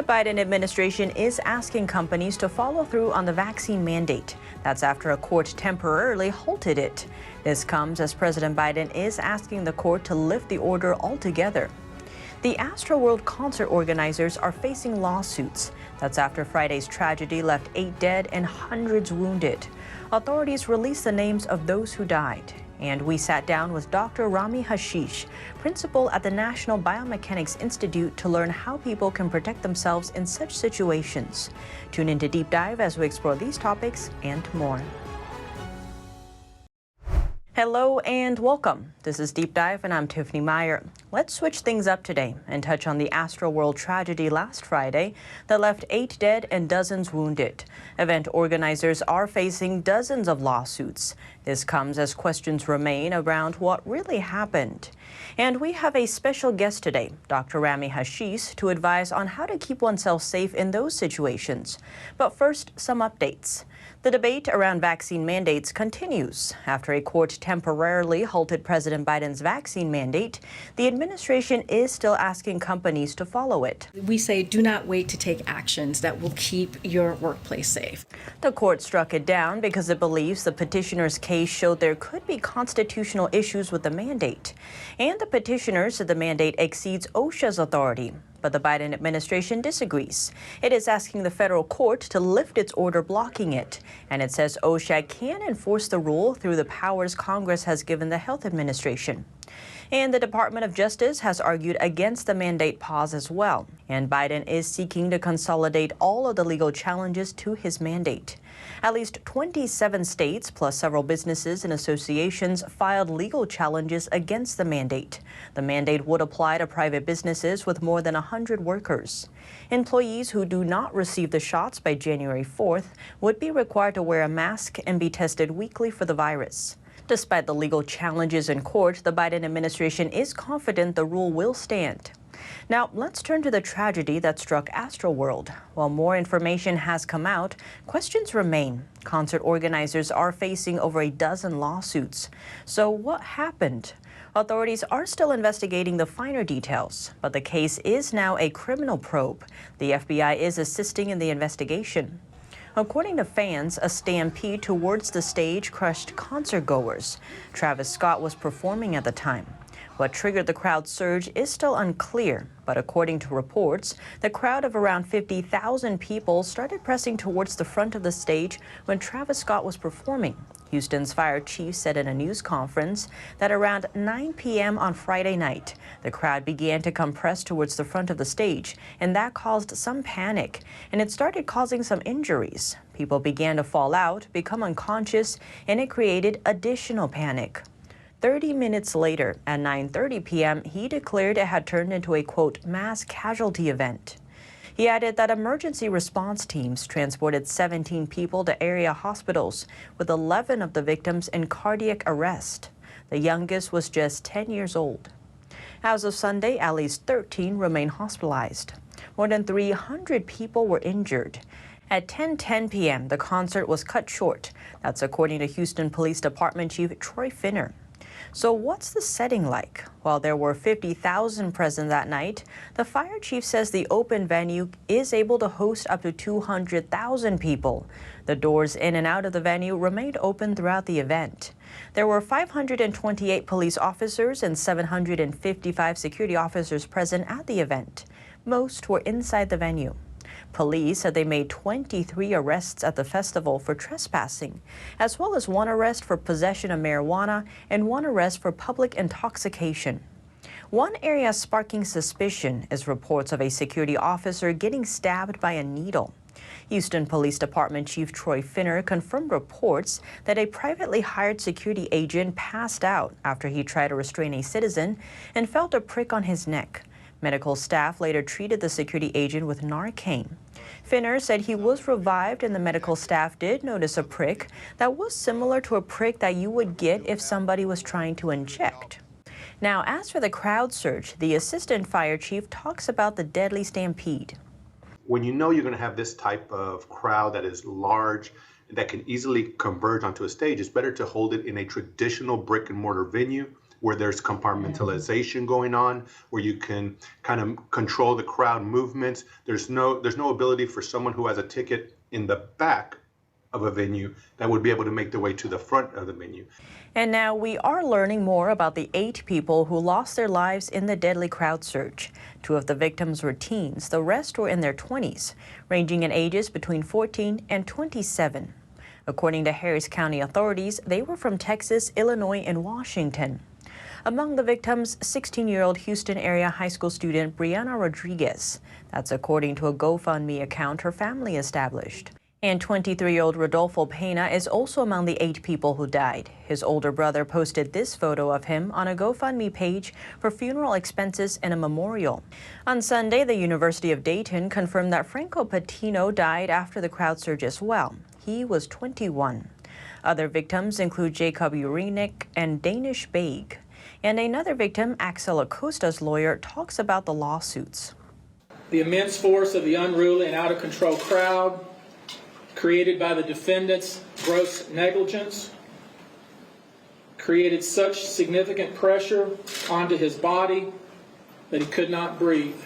The Biden administration is asking companies to follow through on the vaccine mandate. That's after a court temporarily halted it. This comes as President Biden is asking the court to lift the order altogether. The Astroworld concert organizers are facing lawsuits. That's after Friday's tragedy left 8 dead and hundreds wounded. Authorities released the names of those who died. And we sat down with Dr. Rami Hashish, principal at the National Biomechanics Institute, to learn how people can protect themselves in such situations. Tune in to Deep Dive as we explore these topics and more. Hello and welcome. This is Deep Dive and I'm Tiffany Meier. Let's switch things up today and touch on the Astroworld tragedy last Friday that left 8 dead and dozens wounded. Event organizers are facing dozens of lawsuits. This comes as questions remain around what really happened. And we have a special guest today, Dr. Rami Hashish, to advise on how to keep oneself safe in those situations. But first, some updates. The debate around vaccine mandates continues. After a court temporarily halted President Biden's vaccine mandate, the administration is still asking companies to follow it. We say do not wait to take actions that will keep your workplace safe. The court struck it down because it believes the petitioner's case showed there could be constitutional issues with the mandate. And the petitioner said the mandate exceeds OSHA's authority. But the Biden administration disagrees. It is asking the federal court to lift its order blocking it. And it says OSHA can enforce the rule through the powers Congress has given the health administration. And the Department of Justice has argued against the mandate pause as well. And Biden is seeking to consolidate all of the legal challenges to his mandate. At least 27 states, plus several businesses and associations, filed legal challenges against the mandate. The mandate would apply to private businesses with more than 100 workers. Employees who do not receive the shots by January 4th would be required to wear a mask and be tested weekly for the virus. Despite the legal challenges in court, the Biden administration is confident the rule will stand. Now, let's turn to the tragedy that struck Astroworld. While more information has come out, questions remain. Concert organizers are facing over a dozen lawsuits. So what happened? Authorities are still investigating the finer details, but the case is now a criminal probe. The FBI is assisting in the investigation. According to fans, a stampede towards the stage crushed concertgoers. Travis Scott was performing at the time. What triggered the crowd surge is still unclear, but according to reports, the crowd of around 50,000 people started pressing towards the front of the stage when Travis Scott was performing. Houston's fire chief said in a news conference that around 9 p.m. on Friday night, the crowd began to compress towards the front of the stage, and that caused some panic, and it started causing some injuries. People began to fall out, become unconscious, and it created additional panic. 30 minutes later, at 9:30 p.m., he declared it had turned into a, quote, mass casualty event. He added that emergency response teams transported 17 people to area hospitals, with 11 of the victims in cardiac arrest. The youngest was just 10 years old. As of Sunday, at least 13 remain hospitalized. More than 300 people were injured. At 10:10 p.m., the concert was cut short. That's according to Houston Police Department Chief Troy Finner. So what's the setting like? While there were 50,000 present that night, the fire chief says the open venue is able to host up to 200,000 people. The doors in and out of the venue remained open throughout the event. There were 528 police officers and 755 security officers present at the event. Most were inside the venue. Police said they made 23 arrests at the festival for trespassing, as well as 1 arrest for possession of marijuana and 1 arrest for public intoxication. One area sparking suspicion is reports of a security officer getting stabbed by a needle. Houston Police Department Chief Troy Finner confirmed reports that a privately hired security agent passed out after he tried to restrain a citizen and felt a prick on his neck. Medical staff later treated the security agent with Narcan. Finner said he was revived and the medical staff did notice a prick that was similar to a prick that you would get if somebody was trying to inject. Now, as for the crowd surge, the assistant fire chief talks about the deadly stampede. When you know you're going to have this type of crowd that is large, that can easily converge onto a stage, it's better to hold it in a traditional brick and mortar venue where there's compartmentalization going on, where you can kind of control the crowd movements. There's no ability for someone who has a ticket in the back of a venue that would be able to make their way to the front of the venue. And now we are learning more about the 8 people who lost their lives in the deadly crowd surge. 2 of the victims were teens. The rest were in their 20s, ranging in ages between 14 and 27. According to Harris County authorities, they were from Texas, Illinois, and Washington. Among the victims, 16-year-old Houston area high school student Brianna Rodriguez. That's according to a GoFundMe account her family established. And 23-year-old Rodolfo Pena is also among the 8 people who died. His older brother posted this photo of him on a GoFundMe page for funeral expenses and a memorial. On Sunday, the University of Dayton confirmed that Franco Patino died after the crowd surge as well. He was 21. Other victims include Jacob Urinek and Danish Baig. And another victim, Axel Acosta's lawyer, talks about the lawsuits. The immense force of the unruly and out-of-control crowd created by the defendant's gross negligence created such significant pressure onto his body that he could not breathe.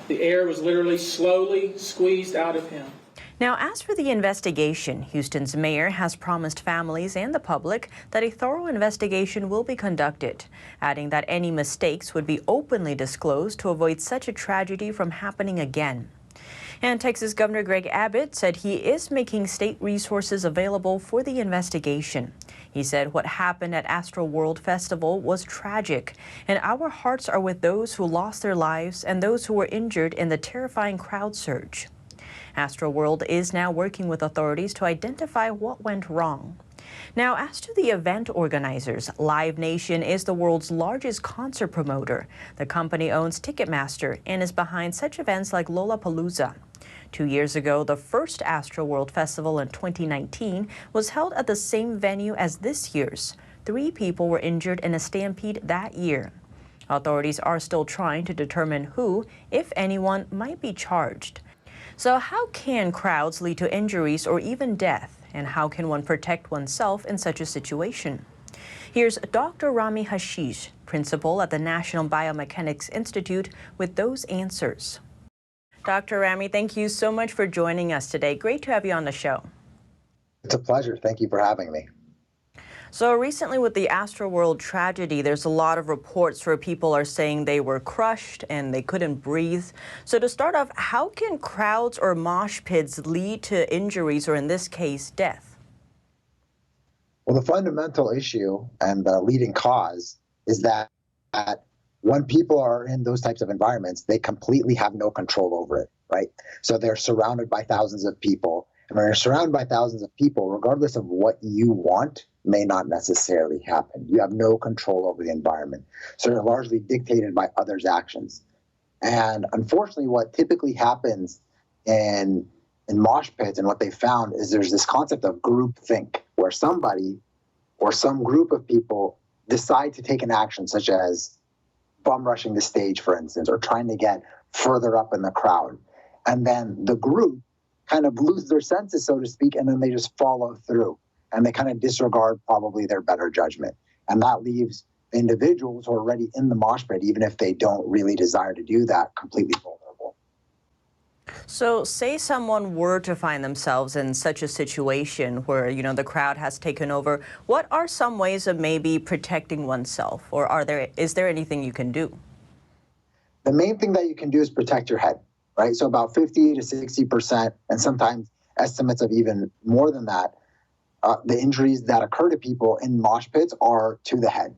The air was literally slowly squeezed out of him. Now, as for the investigation, Houston's mayor has promised families and the public that a thorough investigation will be conducted, adding that any mistakes would be openly disclosed to avoid such a tragedy from happening again. And Texas Governor Greg Abbott said he is making state resources available for the investigation. He said what happened at Astroworld Festival was tragic, and our hearts are with those who lost their lives and those who were injured in the terrifying crowd surge. Astroworld is now working with authorities to identify what went wrong. Now, as to the event organizers, Live Nation is the world's largest concert promoter. The company owns Ticketmaster and is behind such events like Lollapalooza. 2 years ago, the first Astroworld Festival in 2019 was held at the same venue as this year's. 3 people were injured in a stampede that year. Authorities are still trying to determine who, if anyone, might be charged. So how can crowds lead to injuries or even death? And how can one protect oneself in such a situation? Here's Dr. Rami Hashish, principal at the National Biomechanics Institute, with those answers. Dr. Rami, thank you so much for joining us today. Great to have you on the show. It's a pleasure. Thank you for having me. So recently with the Astroworld tragedy, there's a lot of reports where people are saying they were crushed and they couldn't breathe. So to start off, how can crowds or mosh pits lead to injuries, or in this case, death? Well, the fundamental issue and the leading cause is that when people are in those types of environments, they completely have no control over it, right? So they're surrounded by thousands of people. And when you're surrounded by thousands of people, regardless of what you want, may not necessarily happen. You have no control over the environment. So they're largely dictated by others' actions. And unfortunately, what typically happens in mosh pits and what they found is there's this concept of groupthink, where somebody or some group of people decide to take an action, such as bum rushing the stage, for instance, or trying to get further up in the crowd. And then the group kind of lose their senses, so to speak, and then they just follow through. And they kind of disregard probably their better judgment. And that leaves individuals who are already in the mosh pit, even if they don't really desire to do that, completely vulnerable. So say someone were to find themselves in such a situation where, the crowd has taken over. What are some ways of maybe protecting oneself, or is there anything you can do? The main thing that you can do is protect your head, right? So about 50 to 60%, and sometimes estimates of even more than that, the injuries that occur to people in mosh pits are to the head.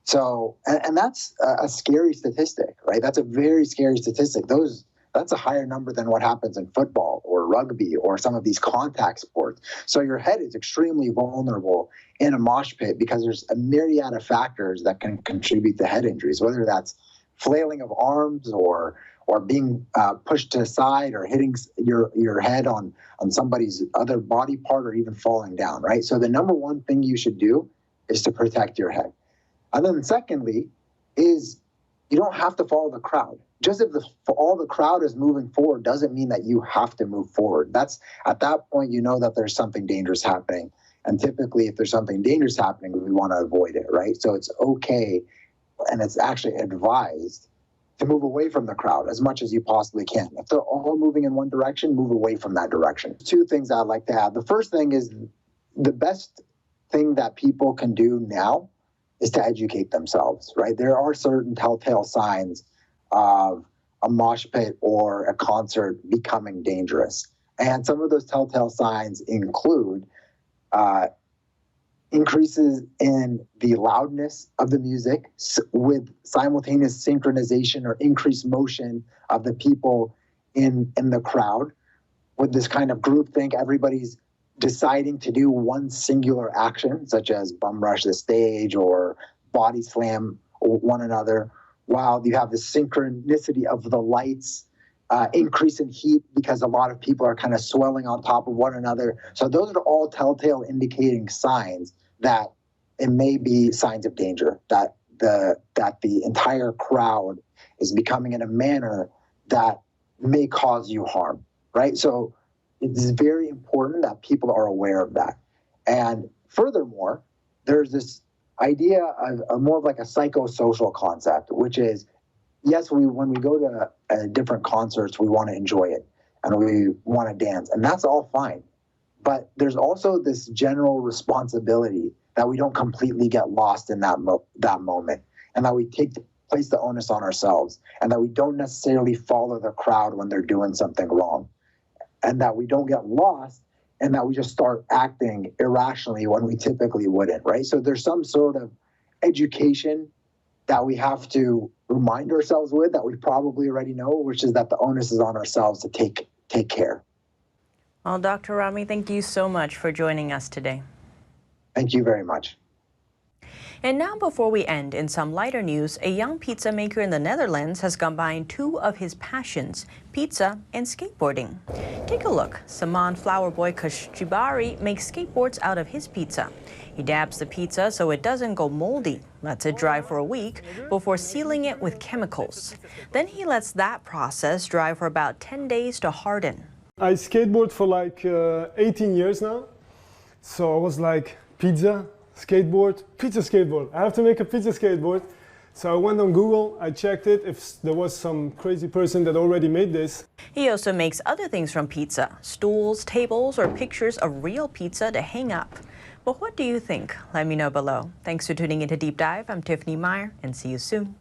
So, and that's a scary statistic, right? That's a very scary statistic. That's a higher number than what happens in football or rugby or some of these contact sports. So your head is extremely vulnerable in a mosh pit because there's a myriad of factors that can contribute to head injuries, whether that's flailing of arms or being pushed to the side or hitting your head on somebody's other body part or even falling down, right? So the number one thing you should do is to protect your head. And then secondly is you don't have to follow the crowd. Just if all the crowd is moving forward doesn't mean that you have to move forward. That's at that point, that there's something dangerous happening. And typically, if there's something dangerous happening, we want to avoid it, right? So it's okay, and it's actually advised to move away from the crowd as much as you possibly can. If they're all moving in one direction, move away from that direction. Two things I'd like to add. The first thing is the best thing that people can do now is to educate themselves, right? There are certain telltale signs of a mosh pit or a concert becoming dangerous. And some of those telltale signs include increases in the loudness of the music with simultaneous synchronization or increased motion of the people in the crowd. With this kind of groupthink, everybody's deciding to do one singular action, such as bum rush the stage or body slam one another, while you have the synchronicity of the lights, increase in heat because a lot of people are kind of swelling on top of one another. So those are all telltale indicating signs that it may be signs of danger, that the entire crowd is becoming in a manner that may cause you harm, right? So it's very important that people are aware of that. And furthermore, there's this idea of more of like a psychosocial concept, which is, yes, when we go to different concerts, we want to enjoy it and we want to dance, and that's all fine. But there's also this general responsibility that we don't completely get lost in that moment, and that we place the onus on ourselves, and that we don't necessarily follow the crowd when they're doing something wrong, and that we don't get lost, and that we just start acting irrationally when we typically wouldn't, right? So there's some sort of education that we have to remind ourselves with that we probably already know, which is that the onus is on ourselves to take care. Well, Dr. Rami, thank you so much for joining us today. Thank you very much. And now, before we end, in some lighter news, a young pizza maker in the Netherlands has combined two of his passions, pizza and skateboarding. Take a look. Saman Flowerboy Kashibari makes skateboards out of his pizza. He dabs the pizza so it doesn't go moldy, lets it dry for a week before sealing it with chemicals. Then he lets that process dry for about 10 days to harden. I skateboard for like 18 years now. So I was like, pizza, skateboard, pizza skateboard. I have to make a pizza skateboard. So I went on Google, I checked it if there was some crazy person that already made this. He also makes other things from pizza, stools, tables, or pictures of real pizza to hang up. But what do you think? Let me know below. Thanks for tuning into Deep Dive. I'm Tiffany Meier, and see you soon.